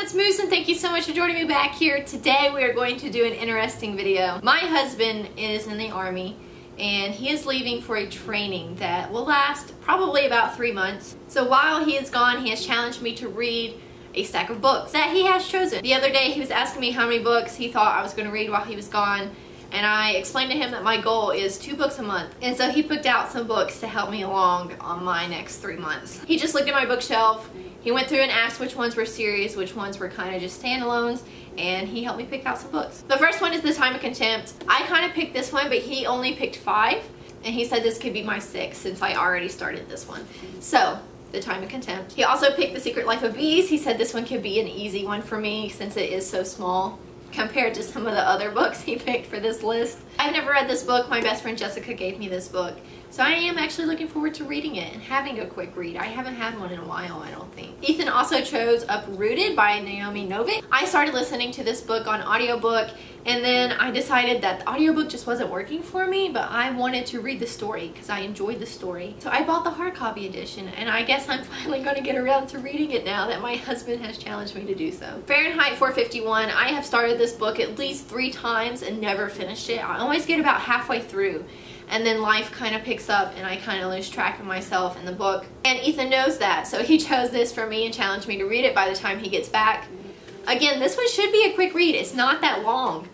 it's Moose and thank you so much for joining me back here. Today we are going to do an interesting video. My husband is in the Army and he is leaving for a training that will last probably about 3 months. So while he is gone, he has challenged me to read a stack of books that he has chosen. The other day he was asking me how many books he thought I was going to read while he was gone, and I explained to him that my goal is 2 books a month. And so he picked out some books to help me along on my next 3 months. He just looked at my bookshelf, he went through and asked which ones were series, which ones were kind of just standalones, and he helped me pick out some books. The first one is The Time of Contempt. I kind of picked this one, but he only picked 5, and he said this could be my 6th since I already started this one. So, The Time of Contempt. He also picked The Secret Life of Bees. He said this one could be an easy one for me since it is so small compared to some of the other books he picked for this list. I've never read this book. My best friend Jessica gave me this book. So I am actually looking forward to reading it and having a quick read. I haven't had one in a while, I don't think. Ethan also chose Uprooted by Naomi Novik. I started listening to this book on audiobook, and then I decided that the audiobook just wasn't working for me, but I wanted to read the story because I enjoyed the story. So I bought the hard copy edition, and I guess I'm finally going to get around to reading it now that my husband has challenged me to do so. Fahrenheit 451. I have started this book at least 3 times and never finished it. I always get about halfway through, and then life kind of picks up and I kind of lose track of myself in the book. And Ethan knows that, so he chose this for me and challenged me to read it by the time he gets back. Again, this one should be a quick read. It's not that long,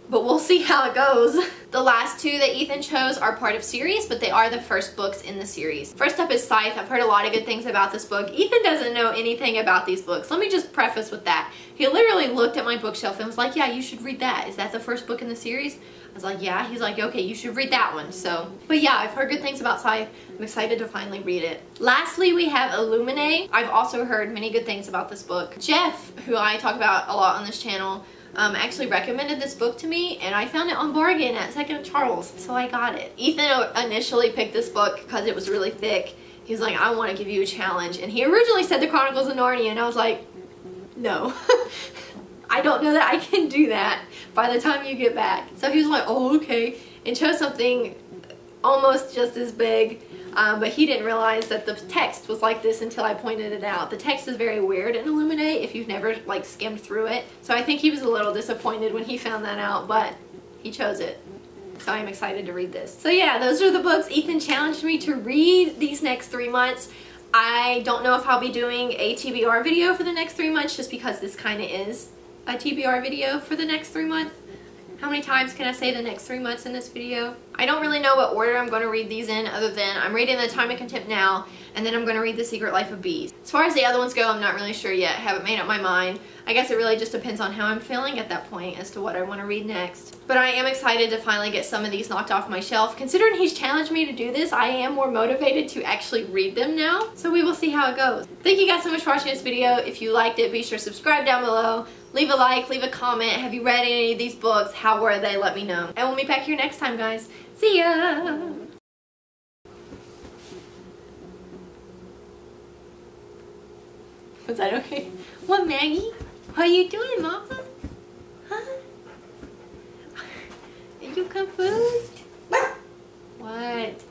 but we'll see how it goes. The last 2 that Ethan chose are part of series, but they are the first books in the series. First up is Scythe. I've heard a lot of good things about this book. Ethan doesn't know anything about these books. Let me just preface with that. He literally looked at my bookshelf and was like, yeah, you should read that. Is that the first book in the series? I was like, yeah. He's like, okay, you should read that one. So, but yeah, I've heard good things about Scythe. I'm excited to finally read it. Lastly, we have Illuminate. I've also heard many good things about this book. Jeff, who I talk about a lot on this channel, actually recommended this book to me, and I found it on bargain at Second Charles, so I got it. Ethan initially picked this book because it was really thick. He was like, I want to give you a challenge, and he originally said The Chronicles of Narnia, and I was like, no. I don't know that I can do that by the time you get back. So he was like, oh, okay, and chose something almost just as big, but he didn't realize that the text was like this until I pointed it out. The text is very weird in Illuminate if you've never like skimmed through it. So I think he was a little disappointed when he found that out, but he chose it. So I'm excited to read this. So yeah, those are the books Ethan challenged me to read these next 3 months. I don't know if I'll be doing a TBR video for the next 3 months just because this kind of is a TBR video for the next 3 months. How many times can I say the next 3 months in this video? I don't really know what order I'm going to read these in, other than I'm reading The Time of Contempt now, and then I'm going to read The Secret Life of Bees. As far as the other ones go, I'm not really sure yet. I haven't made up my mind. I guess it really just depends on how I'm feeling at that point as to what I want to read next. But I am excited to finally get some of these knocked off my shelf. Considering he's challenged me to do this, I am more motivated to actually read them now. So we will see how it goes. Thank you guys so much for watching this video. If you liked it, be sure to subscribe down below. Leave a like, leave a comment. Have you read any of these books? How were they? Let me know. And we'll meet back here next time, guys. See ya! Was that okay? What, Maggie? What are you doing, Mama? Huh? Are you confused? What?